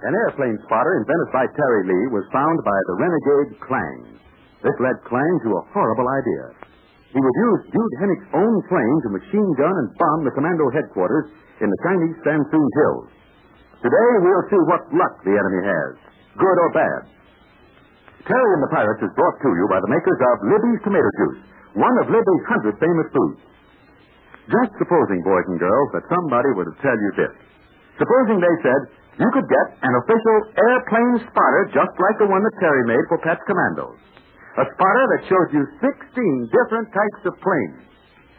An airplane spotter invented by Terry Lee was found by the renegade Clang. This led Clang to a horrible idea. He would use Jude Hennick's own plane to machine gun and bomb the commando headquarters in the Chinese Sansoon Hills. Today, we'll see what luck the enemy has, good or bad. Terry and the Pirates is brought to you by the makers of Libby's Tomato Juice, one of Libby's 100 famous foods. Just supposing, boys and girls, that somebody were to tell you this. Supposing they said you could get an official airplane spotter just like the one that Terry made for Pet's Commandos. A spotter that shows you 16 different types of planes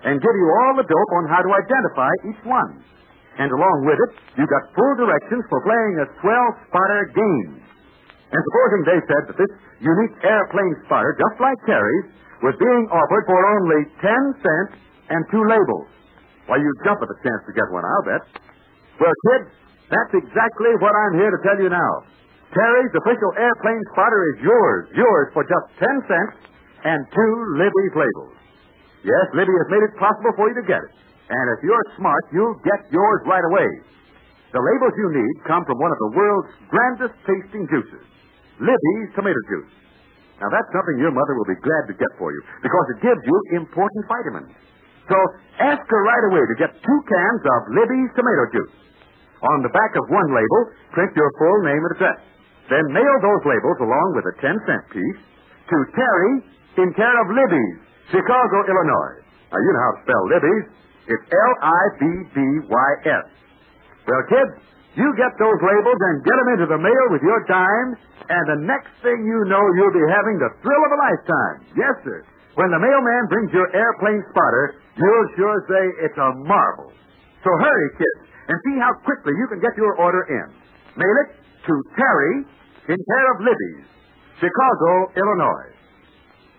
and give you all the dope on how to identify each one. And along with it, you got full directions for playing a swell spotter game. And supposing they said that this unique airplane spotter, just like Terry's, was being offered for only 10 cents and 2 labels. Why, you'd jump at the chance to get one, I'll bet. Well, kids, that's exactly what I'm here to tell you now. Terry's official airplane spotter is yours for just 10 cents and 2 Libby's labels. Yes, Libby has made it possible for you to get it. And if you're smart, you'll get yours right away. The labels you need come from one of the world's grandest tasting juices, Libby's Tomato Juice. Now, that's something your mother will be glad to get for you because it gives you important vitamins. So ask her right away to get 2 cans of Libby's Tomato Juice. On the back of one label, print your full name and address. Then mail those labels along with a 10-cent piece to Terry in care of Libby's, Chicago, Illinois. Now, you know how to spell Libby's. It's L-I-B-B-Y-S. Well, kids, you get those labels and get them into the mail with your dime, and the next thing you know, you'll be having the thrill of a lifetime. Yes, sir. When the mailman brings your airplane spotter, you'll sure say it's a marvel. So hurry, kids, and see how quickly you can get your order in. Mail it to Terry in care of Libby's, Chicago, Illinois.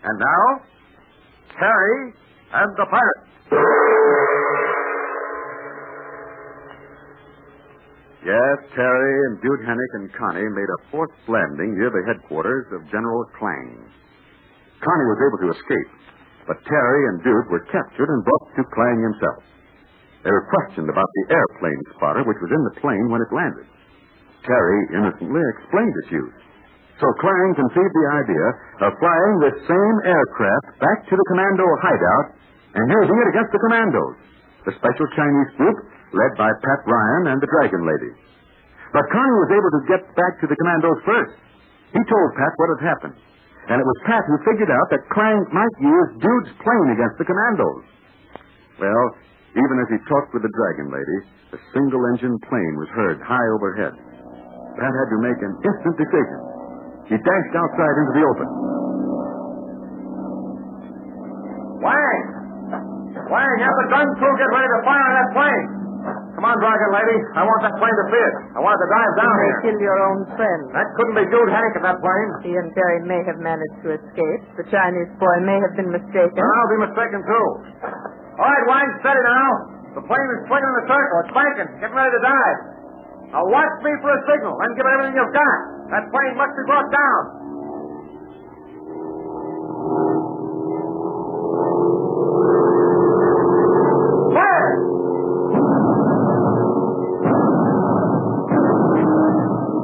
And now, Terry and the Pirates. Yes, Terry and Jude Hennick and Connie made a forced landing near the headquarters of General Clang. Connie was able to escape, but Terry and Jude were captured and brought to Clang himself. They were questioned about the airplane spotter which was in the plane when it landed. Terry innocently explained its use. So Clang conceived the idea of flying this same aircraft back to the commando hideout and using it against the commandos, the special Chinese group led by Pat Ryan and the Dragon Lady. But Connie was able to get back to the commandos first. He told Pat what had happened, and it was Pat who figured out that Clang might use Jude's plane against the commandos. Well, even as he talked with the Dragon Lady, the single-engine plane was heard high overhead. Pat had to make an instant decision. He dashed outside into the open. Wang! Wang, have the gun crew get ready to fire on that plane. Come on, Dragon Lady. I want that plane to fit. I want it to dive down here. Kill your own friend. That couldn't be Jude Hennick in that plane. He and Terry may have managed to escape. The Chinese boy may have been mistaken. Well, I'll be mistaken, too. All right, Wang, steady now. The plane is swinging in a circle. It's banking. Getting ready to dive. Now watch me for a signal. Then give it everything you've got. That plane must be brought down. Fire!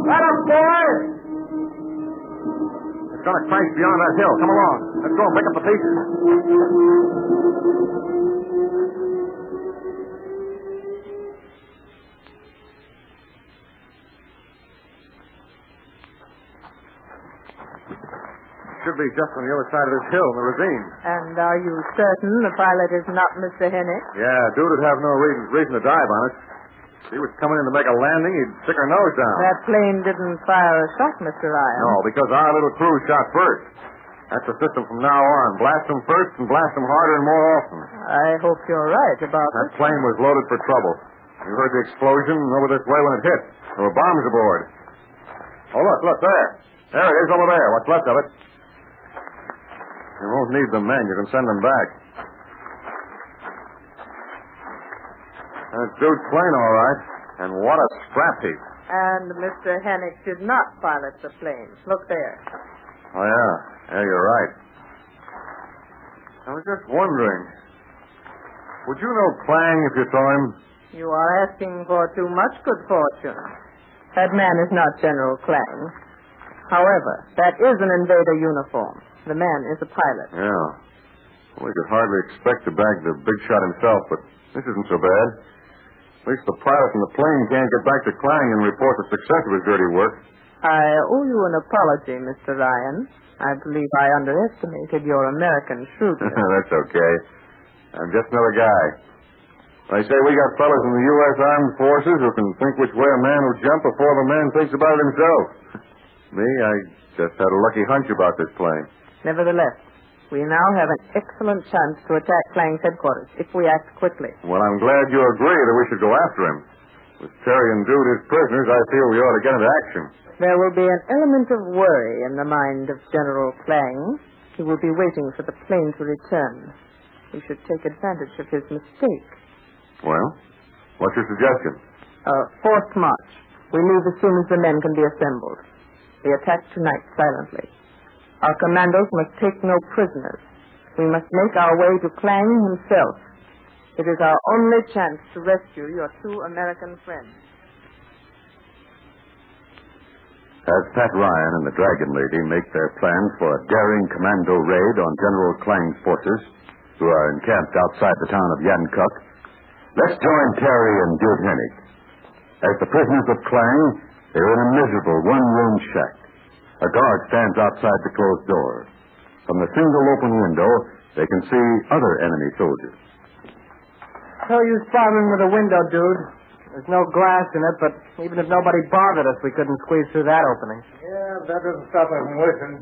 Let him, boys! It's going to crash beyond that hill. Come along. Let's go and pick up the pieces. Should be just on the other side of this hill in the ravine. And are you certain the pilot is not Mr. Hennick? Yeah, dude would have no reason to dive on it. If he was coming in to make a landing, he'd stick her nose down. That plane didn't fire a shot, Mr. Ryan. No, because our little crew shot first. That's the system from now on. Blast them first and blast them harder and more often. I hope you're right about That plane was loaded for trouble. You heard the explosion over this way when it hit. There were bombs aboard. Oh, look, there. There it is over there. What's left of it. You won't need the men. You can send them back. That's Dude's plane, all right. And what a scrap heap. And Mr. Hennick did not pilot the plane. Look there. Oh, yeah. Yeah, you're right. I was just wondering. Would you know Clang if you saw him? You are asking for too much good fortune. That man is not General Klang. However, that is an invader uniform. The man is a pilot. Yeah. Well, we could hardly expect to bag the big shot himself, but this isn't so bad. At least the pilot in the plane can't get back to Klang and report the success of his dirty work. I owe you an apology, Mr. Ryan. I believe I underestimated your American shrewdness. That's okay. I'm just another guy. They say we got fellas in the U.S. Armed Forces who can think which way a man will jump before the man thinks about it himself. Me, I just had a lucky hunch about this plane. Nevertheless, we now have an excellent chance to attack Klang's headquarters if we act quickly. Well, I'm glad you agree that we should go after him. With Terry and Dude as prisoners, I feel we ought to get into action. There will be an element of worry in the mind of General Klang. He will be waiting for the plane to return. We should take advantage of his mistake. Well, what's your suggestion? Forced march. We leave as soon as the men can be assembled. We attack tonight silently. Our commandos must take no prisoners. We must make our way to Klang himself. It is our only chance to rescue your two American friends. As Pat Ryan and the Dragon Lady make their plans for a daring commando raid on General Klang's forces, who are encamped outside the town of Yankuk, let's join Terry and Dude Hennig. As the prisoners of Klang, they're in a miserable one-room shack. A guard stands outside the closed door. From the single open window, they can see other enemy soldiers. No use bothering with the window, Dude. There's no glass in it, but even if nobody bothered us, we couldn't squeeze through that opening. Yeah, that doesn't stop us from wishing.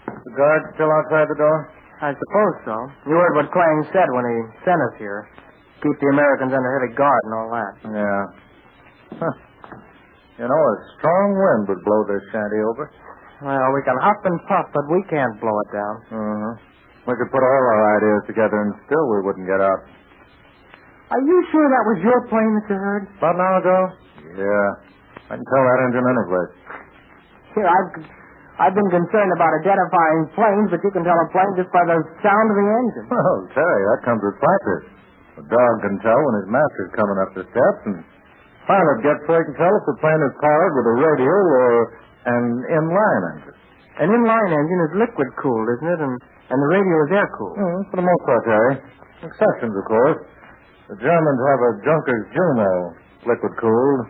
The guard still outside the door? I suppose so. You heard what Klang said when he sent us here. Keep the Americans under heavy guard and all that. Yeah. Huh. You know, a strong wind would blow this shanty over. Well, we can huff and puff, but we can't blow it down. Mm-hmm. We could put all our ideas together and still we wouldn't get out. Are you sure that was your plane that you heard? About an hour ago? Yeah. I can tell that engine any place. Here, I've been concerned about identifying planes, but you can tell a plane just by the sound of the engine. Oh, Terry, that comes with practice. A dog can tell when his master's coming up the steps, and pilot gets so he can tell if the plane is powered with a radial or an inline engine. An inline engine is liquid-cooled, isn't it? And the radial is air-cooled. For the most part, Terry. Exceptions, of course. The Germans have a Junkers Juno, liquid-cooled.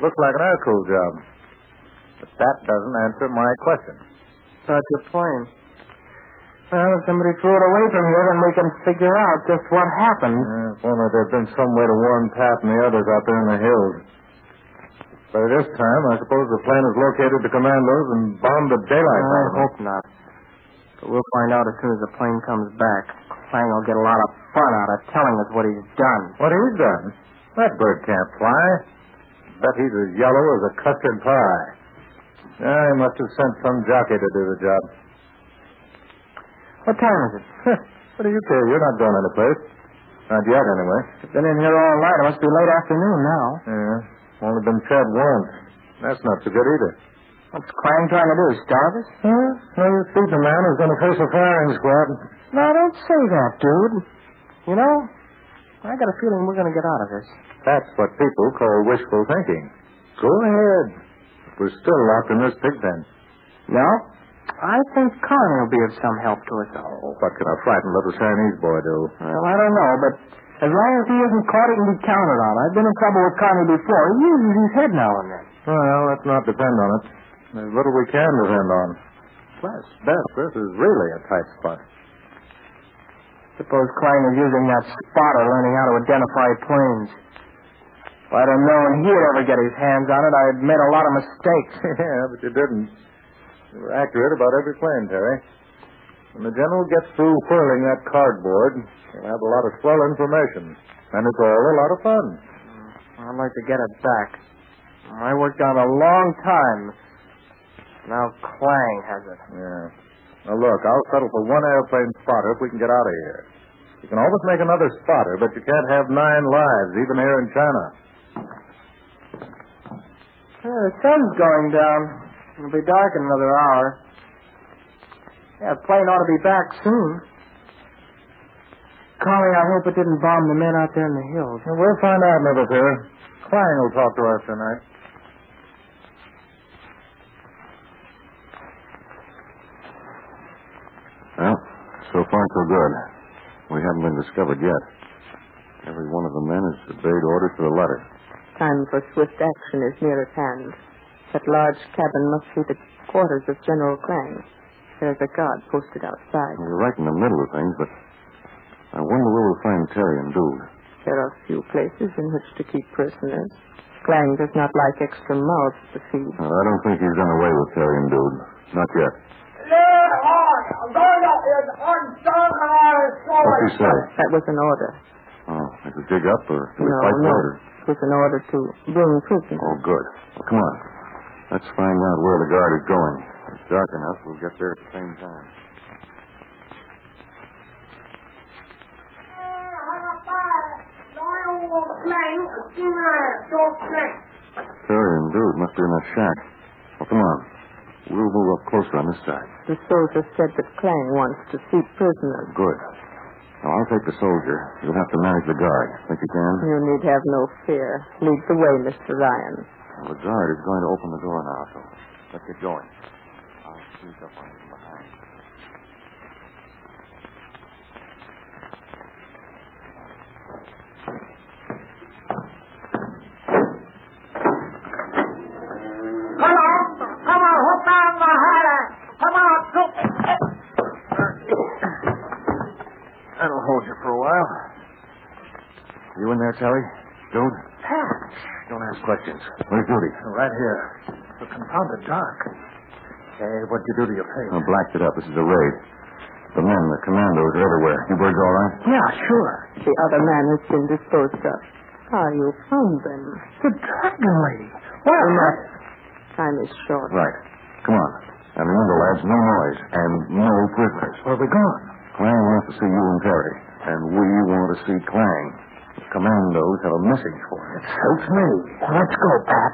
Looks like an air-cooled job. But that doesn't answer my question. So it's your plane. Well, if somebody threw it away from here, then we can figure out just what happened. Yeah, if only there'd been some way to warn Pat and the others out there in the hills. By this time, I suppose the plane has located the commandos and bombed the daylight out of I them. hope not. But we'll find out as soon as the plane comes back. Klang will get a lot of fun out of telling us what he's done. What he's done? That bird can't fly. Bet he's as yellow as a custard pie. Yeah, he must have sent some jockey to do the job. What time is it? What do you care? You're not going anyplace. Not yet, anyway. We've been in here all night. It must be late afternoon now. Yeah. Only been fed once. That's not so good either. What's Klang trying to do? Starve us? No, you feed the man who's going to face a firing squad. No, don't say that, dude. You know, I got a feeling we're going to get out of this. That's what people call wishful thinking. Go ahead. We're still locked in this pig pen. No? I think Connie will be of some help to us. Oh, what can a frightened little Chinese boy do? Well, I don't know, but as long as he isn't caught, he can be counted on. I've been in trouble with Connie before. He uses his head now and then. Well, let's not depend on it. There's little we can depend on. Plus, Beth, this is really a tight spot. Suppose Klang is using that spotter, learning how to identify planes. If I'd have known he'd ever get his hands on it, I'd made a lot of mistakes. Yeah, but you didn't. You were accurate about every plane, Terry. When the general gets through whirling that cardboard, he'll have a lot of swell information. And it's all a lot of fun. I'd like to get it back. I worked on it a long time. Now Klang has it. Yeah. Now, look, I'll settle for one airplane spotter if we can get out of here. You can always make another spotter, but you can't have 9 lives, even here in China. The sun's going down. It'll be dark in another hour. Yeah, the plane ought to be back soon. Connie, I hope it didn't bomb the men out there in the hills. Well, we'll find out, Lowther. Clang will talk to us tonight. Well, so far so good. We haven't been discovered yet. Every one of the men has obeyed orders to the letter. Time for swift action is near at hand. That large cabin must be the quarters of General Clang. There's a guard posted outside. We're right in the middle of things, but I wonder where we'll find Terry and Dude. There are few places in which to keep prisoners. Clang does not like extra mouths to feed. Well, I don't think he's done away with Terry and Dude. Not yet. What's he say? That was an order. Oh, is it dig up or do we No, fight no. later? It was an order to bring prisoners. Oh, good. Well, come on. Let's find out where the guard is going. If it's dark enough, we'll get there at the same time. Terry and Dude must be in that shack. Well, come on. We'll move up closer on this side. The soldier said that Clang wants to see prisoners. Good. Now, I'll take the soldier. You'll have to manage the guard. Think you can? You need have no fear. Lead the way, Mr. Ryan. Well, the guard is going to open the door now, so let's get going. I'll sneak up on him from behind. That'll hold you for a while. You in there, Terry? Dude? Don't ask questions. Where's Duty? Right here. It's confounded dark. Hey, what'd you do to your face? I blacked it up. This is a raid. The men, the commandos are everywhere. You birds all right? Yeah, sure. The other man has been disposed of. Ah, you found them. The dragon lady. Well, Enough. Time is short. Right. Come on. And remember, lads, no noise and no prisoners. where are we going? Clang wants to see you and Terry. And we want to see Clang. The commandos have a message for you. It suits me. Let's go, Pat.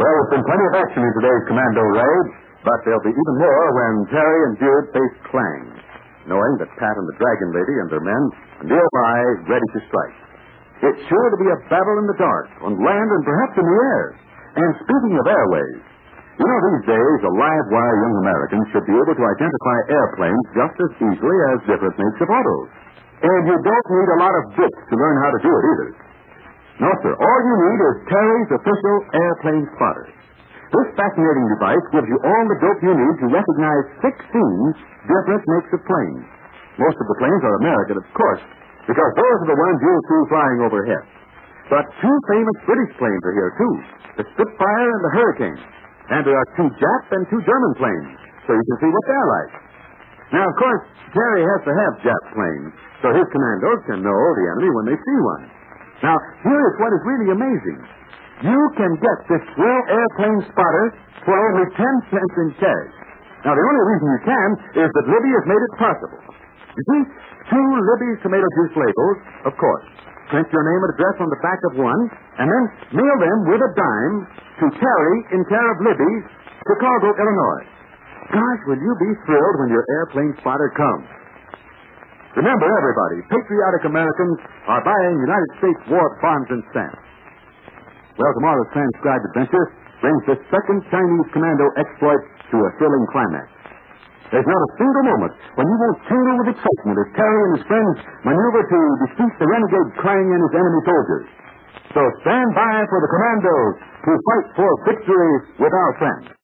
Well, there's been plenty of action in today's commando raid, but there'll be even more when Terry and Jude face Clang, knowing that Pat and the Dragon Lady and their men are nearby, ready to strike. It's sure to be a battle in the dark, on land and perhaps in the air. And speaking of airways, you know these days a live wire young Americans should be able to identify airplanes just as easily as different makes of autos. And you don't need a lot of books to learn how to do it either. No, sir. All you need is Terry's official airplane spotter. This fascinating device gives you all the dope you need to recognize 16 different makes of planes. Most of the planes are American, of course, because those are the ones you'll see flying overhead. But two famous British planes are here, too, the Spitfire and the Hurricane. And there are two Jap and two German planes, so you can see what they're like. Now, of course, Terry has to have Jap planes, so his commandos can know the enemy when they see one. Now, here is what is really amazing. You can get this Thrill Airplane Spotter for only 10 cents in cash. Now, the only reason you can is that Libby has made it possible. You see, 2 Libby's tomato juice labels, of course. Print your name and address on the back of one, and then mail them with a dime to Terry in care of Libby, Chicago, Illinois. Gosh, will you be thrilled when your airplane spotter comes. Remember, everybody, patriotic Americans are buying United States war bonds and stamps. Well, tomorrow's transcribed adventure brings this second Chinese commando exploit to a thrilling climax. There's not a single moment when you won't tingle with excitement as Terry and his friends maneuver to defeat the renegade Clang and his enemy soldiers. So stand by for the commandos to fight for victory with our friends.